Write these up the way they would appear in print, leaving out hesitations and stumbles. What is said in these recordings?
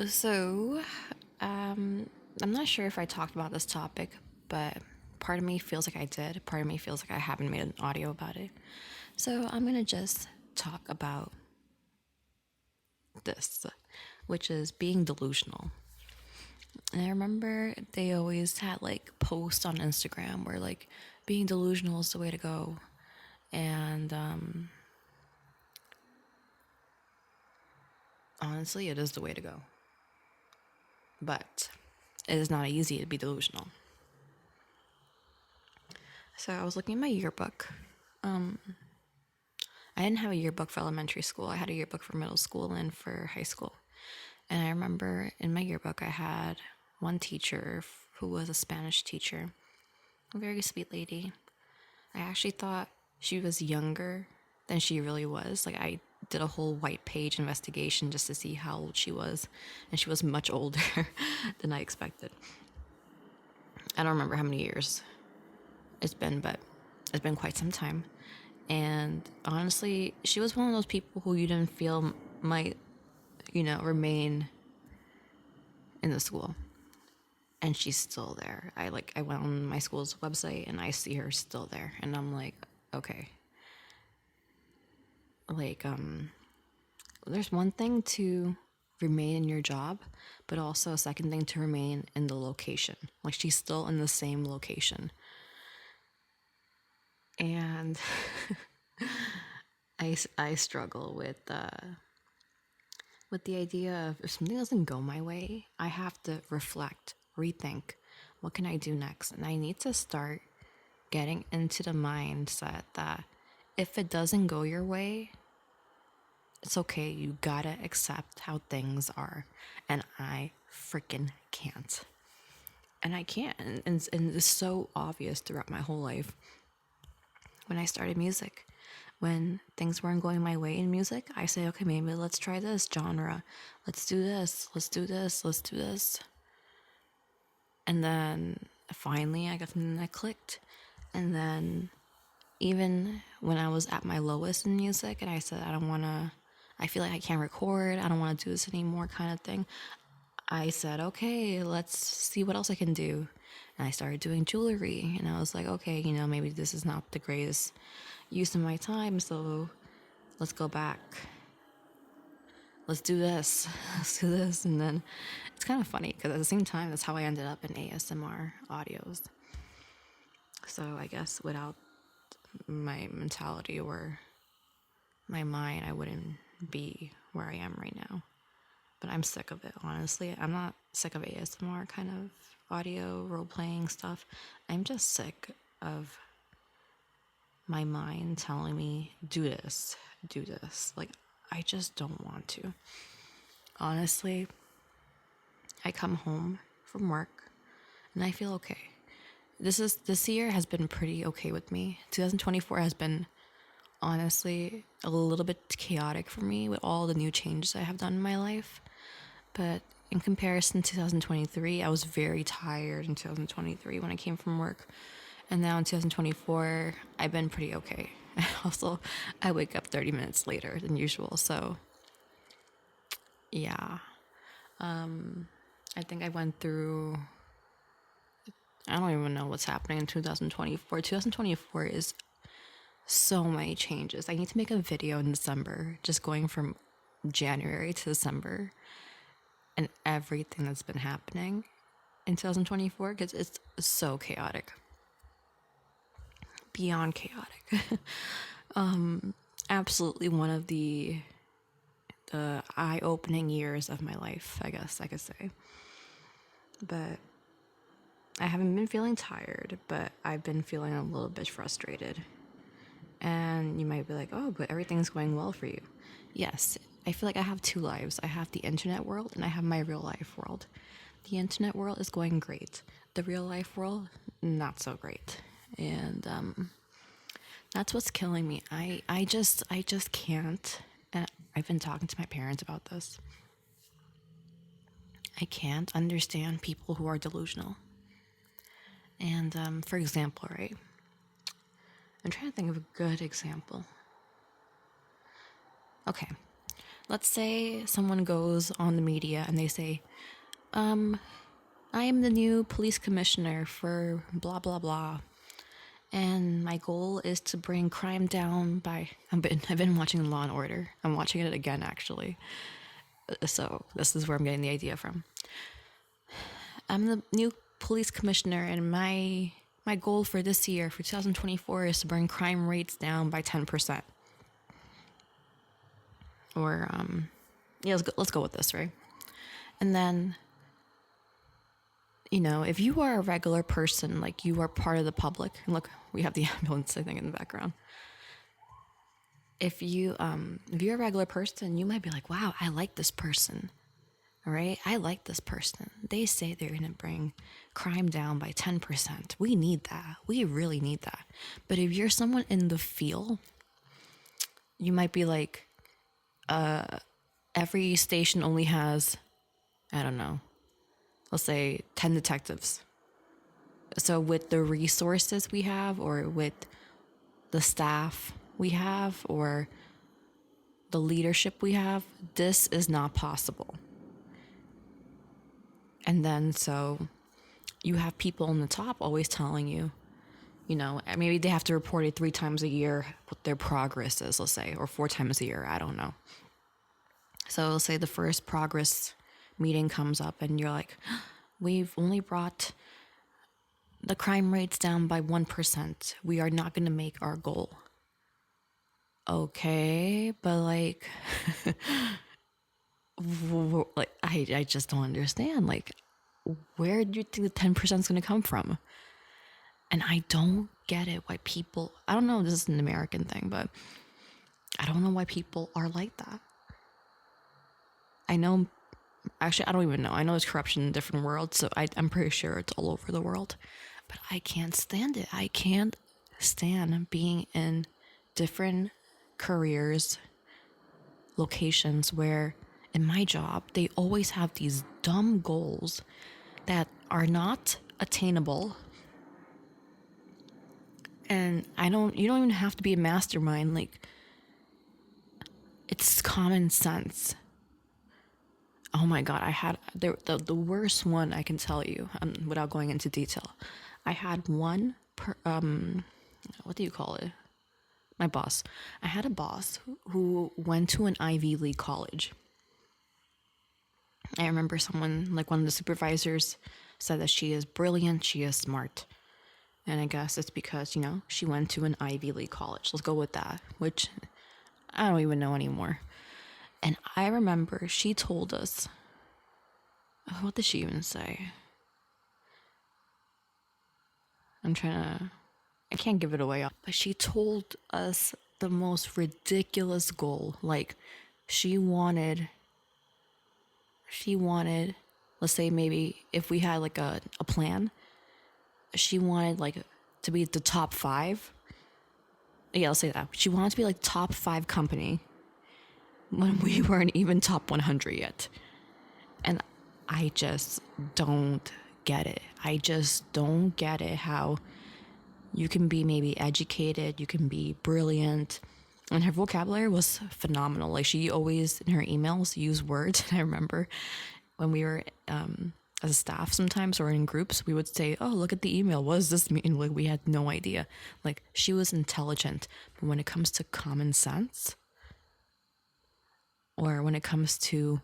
So, I'm not sure if I talked about this topic, but part of me feels like I did. Part of me feels like I haven't made an audio about it. So, I'm going to just talk about this, which is being delusional. And I remember they always had like posts on Instagram where like being delusional is the way to go. And honestly, it is the way to go. But it is not easy to be delusional. So I was looking at my yearbook. I didn't have a yearbook for elementary school. I had a yearbook for middle school and for high school. And I remember in my yearbook, I had one teacher who was a Spanish teacher, a very sweet lady. I actually thought she was younger than she really was. Like, I did a whole white page investigation just to see how old she was, and she was much older than I expected. I don't remember how many years it's been, but it's been quite some time. And honestly, she was one of those people who you didn't feel might, remain in the school. And she's still there. I went on my school's website and I see her still there. And I'm like, okay. Like, there's one thing to remain in your job, but also a second thing to remain in the location. Like, she's still in the same location. And I struggle with the idea of if something doesn't go my way, I have to reflect, rethink, what can I do next? And I need to start getting into the mindset that if it doesn't go your way, it's okay. You gotta accept how things are. And I freaking can't. And I can't. And it's so obvious throughout my whole life. When I started music, when things weren't going my way in music, I say, okay, maybe let's try this genre. Let's do this. Let's do this. Let's do this. And then finally, I got something that clicked. And then, even when I was at my lowest in music and I said, I feel like I can't record, I don't want to do this anymore, kind of thing, I said, okay, let's see what else I can do. And I started doing jewelry. And I was like, okay, maybe this is not the greatest use of my time. So let's go back. Let's do this. Let's do this. And then it's kind of funny because at the same time, that's how I ended up in ASMR audios. So I guess without my mentality or my mind, I wouldn't be where I am right now. But I'm sick of it, honestly. I'm not sick of ASMR kind of audio role playing stuff. I'm just sick of my mind telling me, do this, do this. Like, I just don't want to. Honestly, I come home from work and I feel okay. This year has been pretty okay with me. 2024 has been honestly a little bit chaotic for me with all the new changes I have done in my life. But in comparison to 2023, I was very tired in 2023 when I came from work. And now in 2024, I've been pretty okay. Also, I wake up 30 minutes later than usual. So, yeah. I think I went through, I don't even know what's happening in 2024. 2024 is so many changes. I need to make a video in December, just going from January to December and everything that's been happening in 2024 because it's so chaotic. Beyond chaotic. Absolutely one of the eye-opening years of my life, I guess I could say. But I haven't been feeling tired, but I've been feeling a little bit frustrated. And you might be like, oh, but everything's going well for you. Yes, I feel like I have two lives. I have the internet world and I have my real life world. The internet world is going great. The real life world, not so great. And that's what's killing me. I just can't. And I've been talking to my parents about this. I can't understand people who are delusional. And for example, right? I'm trying to think of a good example. Okay, let's say someone goes on the media and they say, I am the new police commissioner for blah, blah, blah. And my goal is to bring crime down by. I've been watching Law and Order. I'm watching it again, actually. So this is where I'm getting the idea from. I'm the new police commissioner, and my goal for this year, for 2024, is to bring crime rates down by 10%. Or yeah, let's go with this, right? And then, if you are a regular person, like you are part of the public, and look, we have the ambulance, I think, in the background. If you're a regular person, you might be like, wow, I like this person. All right, I like this person. They say they're going to bring crime down by 10%. We need that. We really need that. But if you're someone in the field, you might be like, every station only has, I don't know, let's say 10 detectives. So with the resources we have, or with the staff we have, or the leadership we have, this is not possible. And then so you have people on the top always telling you, maybe they have to report it 3 times a year what their progress is, let's say, or 4 times a year, I don't know. So let's say the first progress meeting comes up and you're like, we've only brought the crime rates down by 1%. We are not going to make our goal. Okay, but like, I just don't understand. Like, where do you think the 10% is going to come from? And I don't get it why people, I don't know if this is an American thing, but I don't know why people are like that. I know, actually, I don't even know. I know there's corruption in different worlds, so I'm pretty sure it's all over the world. But I can't stand it. I can't stand being in different careers, locations where in my job, they always have these dumb goals that are not attainable. And you don't even have to be a mastermind. Like, it's common sense. Oh my God, I had the worst one I can tell you, without going into detail. I had one, what do you call it? My boss. I had a boss who went to an Ivy League college. I remember someone, like one of the supervisors, said that she is brilliant, she is smart. And I guess it's because, she went to an Ivy League college. Let's go with that, which I don't even know anymore. And I remember she told us, what did she even say? I can't give it away. But she told us the most ridiculous goal. Like, she wanted, let's say maybe if we had like a plan, she wanted like to be the top 5. Yeah, I'll say that. She wanted to be like top 5 company when we weren't even top 100 yet. And I just don't get it. I just don't get it how you can be maybe educated, you can be brilliant. And her vocabulary was phenomenal. Like, she always, in her emails, used words. And I remember when we were as a staff sometimes, or in groups, we would say, oh, look at the email. What does this mean? Like, we had no idea. Like, she was intelligent. But when it comes to common sense, or when it comes to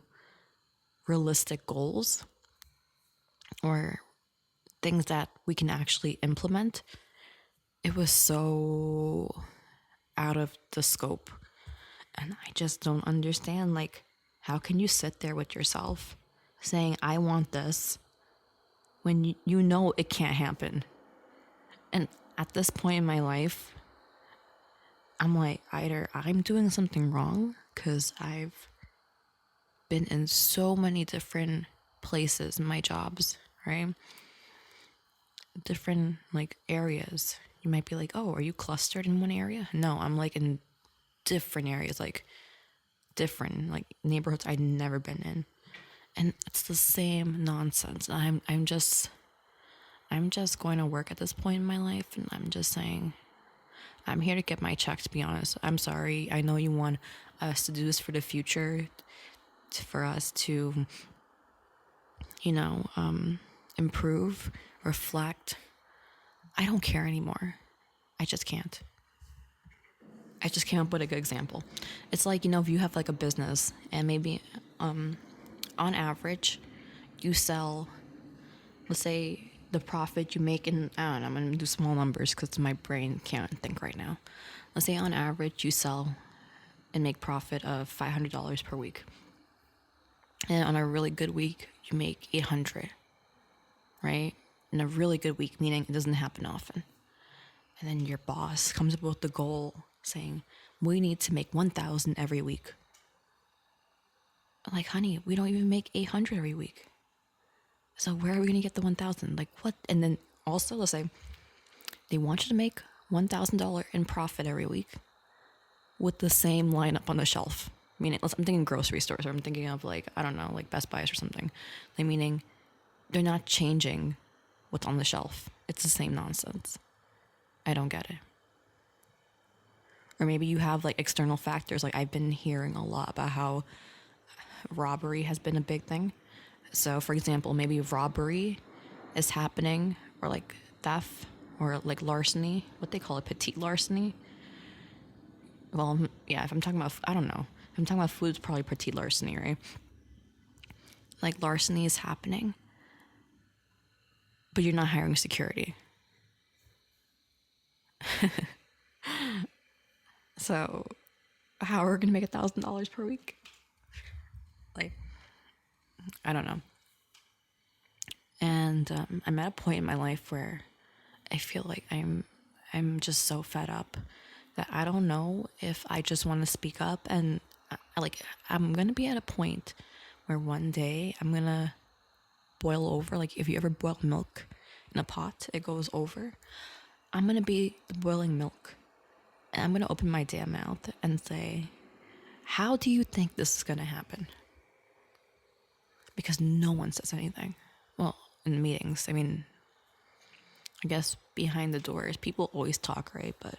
realistic goals, or things that we can actually implement, it was so out of the scope. And I just don't understand, like, how can you sit there with yourself saying, I want this, when you know it can't happen? And at this point in my life, I'm like, either I'm doing something wrong, because I've been in so many different places in my jobs, right? Different like areas. You might be like, oh, are you clustered in one area? No, I'm like in different areas, like different like neighborhoods I'd never been in. And it's the same nonsense. I'm just going to work at this point in my life, and I'm just saying, I'm here to get my check, to be honest. I'm sorry. I know you want us to do this for the future, for us to, you know, improve, reflect. I don't care anymore. I just can't. I just came up with a good example. It's like, if you have like a business and maybe on average you sell, let's say the profit you make in, I don't know, I'm going to do small numbers because my brain can't think right now. Let's say on average you sell and make profit of $500 per week. And on a really good week, you make 800, right? In a really good week, meaning it doesn't happen often. And then your boss comes up with the goal saying, we need to make 1,000 every week. I'm like, honey, we don't even make 800 every week. So where are we going to get the 1,000? Like what? And then also, let's say they want you to make $1,000 in profit every week with the same lineup on the shelf. Meaning, I'm thinking grocery stores, or I'm thinking of like, I don't know, like Best Buys or something. Like meaning they're not changing what's on the shelf. It's the same nonsense. I don't get it. Or maybe you have like external factors. Like I've been hearing a lot about how robbery has been a big thing. So for example, maybe robbery is happening, or like theft, or like larceny, what they call it, petite larceny. Well, yeah, if I'm talking about, I don't know. If I'm talking about food, it's probably petite larceny, right? Like larceny is happening, but you're not hiring security. So how are we gonna make $1,000 per week? Like, I don't know. And I'm at a point in my life where I feel like I'm just so fed up that I don't know if I just want to speak up. And I'm gonna be at a point where one day I'm gonna boil over. Like if you ever boil milk in a pot, it goes over. I'm gonna be the boiling milk, and I'm gonna open my damn mouth and say, how do you think this is gonna happen? Because no one says anything. Well, in meetings, I mean, I guess behind the doors, people always talk, right? But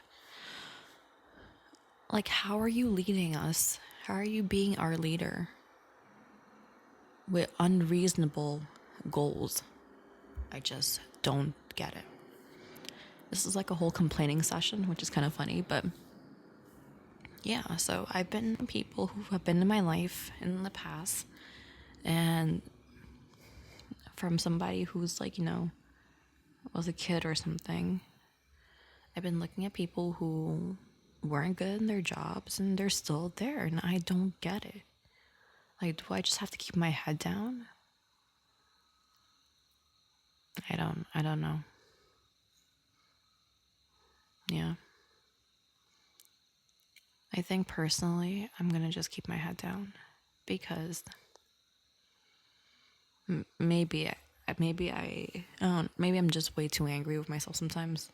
like, how are you leading us? How are you being our leader with unreasonable goals? I just don't get it. This is like a whole complaining session, which is kind of funny, but yeah, so I've been people who have been in my life in the past, and from somebody who's like, was a kid or something, I've been looking at people who weren't good in their jobs and they're still there, and I don't get it. Like, do I just have to keep my head down? I don't know. Yeah. I think personally, I'm going to just keep my head down because maybe maybe I'm just way too angry with myself sometimes.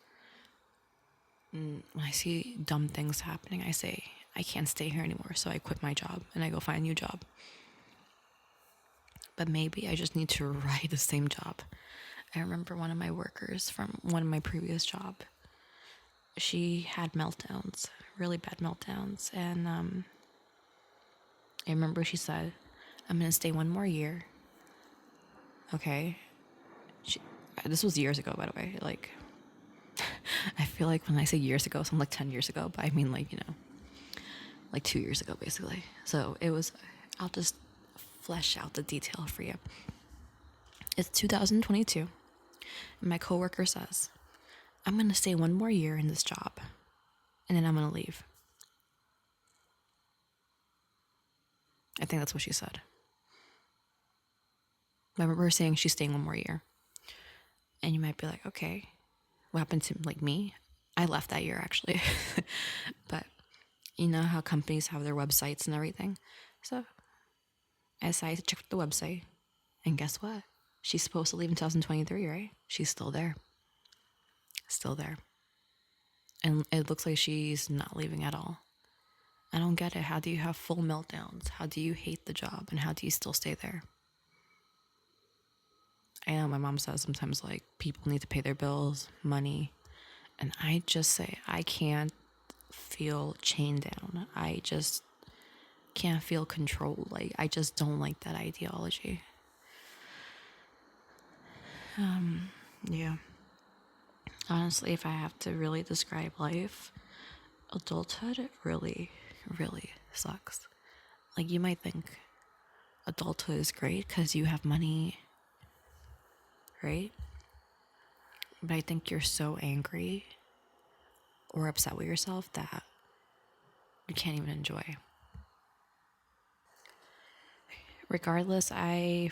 When I see dumb things happening, I say, I can't stay here anymore. So I quit my job and I go find a new job. But maybe I just need to write the same job. I remember one of my workers from one of my previous job. She had meltdowns, really bad meltdowns. And I remember she said, I'm going to stay one more year. Okay. This was years ago, by the way. Like, I feel like when I say years ago, something like 10 years ago, but I mean like, like 2 years ago, basically. So it was, I'll just flesh out the detail for you. It's 2022. And my coworker says, I'm going to stay one more year in this job and then I'm going to leave. I think that's what she said. I remember her saying she's staying one more year. And you might be like, okay, what happened to like me? I left that year actually. But you know how companies have their websites and everything? So I decided to check the website. And guess what? She's supposed to leave in 2023, right? She's still there. Still there. And it looks like she's not leaving at all. I don't get it. How do you have full meltdowns? How do you hate the job? And how do you still stay there? I know my mom says sometimes like people need to pay their bills, money. And I just say, I can't feel chained down. I just can't feel controlled. Like, I just don't like that ideology. Yeah. Honestly, if I have to really describe life, adulthood really, really sucks. Like, you might think adulthood is great because you have money, right? But I think you're so angry or upset with yourself that you can't even enjoy. Regardless,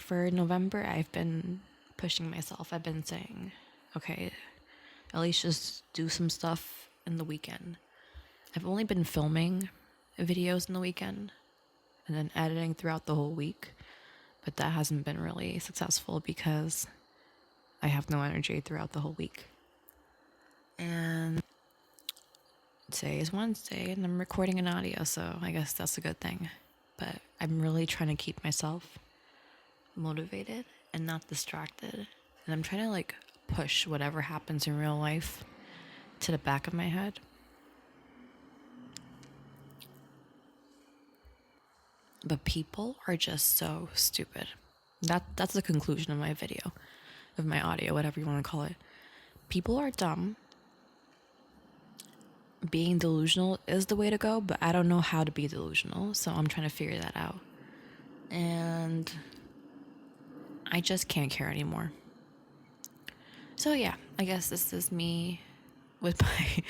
for November, I've been pushing myself. I've been saying, okay, at least just do some stuff in the weekend. I've only been filming videos in the weekend and then editing throughout the whole week, but that hasn't been really successful because I have no energy throughout the whole week. And today is Wednesday and I'm recording an audio, so I guess that's a good thing. But I'm really trying to keep myself motivated and not distracted. And I'm trying to like push whatever happens in real life to the back of my head. But people are just so stupid. That's the conclusion of my video, of my audio, whatever you want to call it. People are dumb. Being delusional is the way to go, but I don't know how to be delusional, so I'm trying to figure that out. And I just can't care anymore. So yeah, I guess this is me with my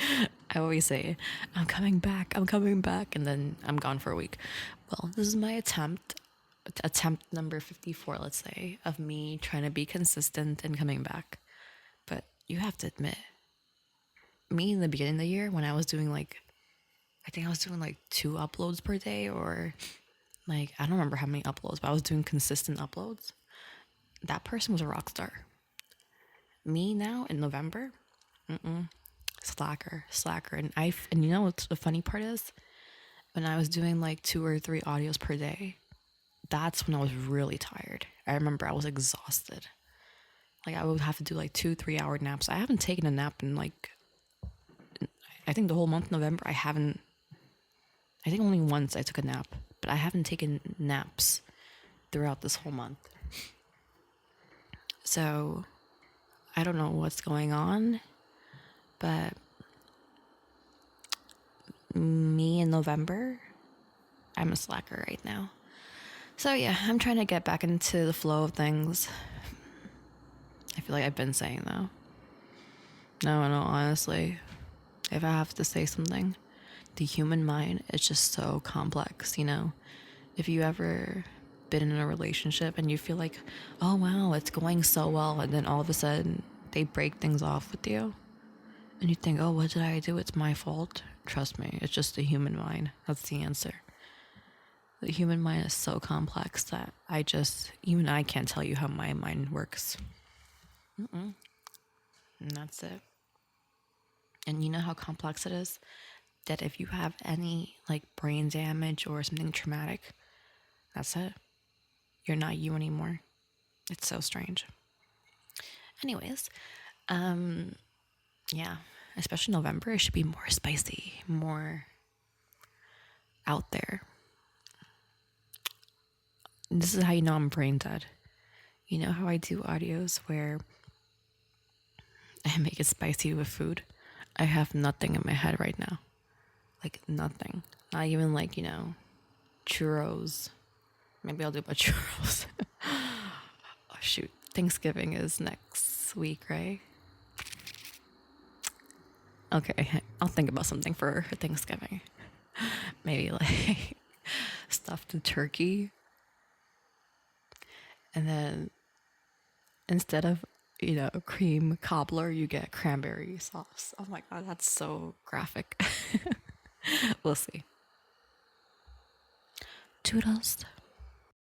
I always say I'm coming back, and then I'm gone for a week. Well, this is my attempt number 54, let's say, of me trying to be consistent and coming back. But you have to admit, me in the beginning of the year, when I was doing like, I think I was doing like 2 uploads per day, or like, I don't remember how many uploads, but I was doing consistent uploads. That person was a rock star. Me now in November, slacker. And you know what the funny part is? When I was doing like 2 or 3 audios per day, that's when I was really tired. I remember I was exhausted. Like, I would have to do like 2-3 hour naps. I haven't taken a nap in like, I think the whole month of November. I think only once I took a nap, but I haven't taken naps throughout this whole month. So I don't know what's going on, but me in November, I'm a slacker right now. So yeah, I'm trying to get back into the flow of things. I feel like I've been saying though. No, honestly, if I have to say something, the human mind is just so complex, you know? If you ever been in a relationship and you feel like, oh wow, it's going so well, and then all of a sudden they break things off with you, and you think, oh, what did I do? It's my fault. Trust me, it's just the human mind. That's the answer. The human mind is so complex that even I can't tell you how my mind works. And that's it. And you know how complex it is? That if you have any like brain damage or something traumatic, that's it. You're not you anymore. It's so strange. Anyways, yeah, especially November, it should be more spicy, more out there. This is how you know I'm brain dead. You know how I do audios where I make it spicy with food? I have nothing in my head right now. Like, nothing. Not even like, churros. Maybe I'll do about churros. Oh, shoot. Thanksgiving is next week, right? Okay, I'll think about something for Thanksgiving. Maybe like stuffed turkey. And then instead of, cream cobbler, you get cranberry sauce. Oh my God, that's so graphic. We'll see. Toodles.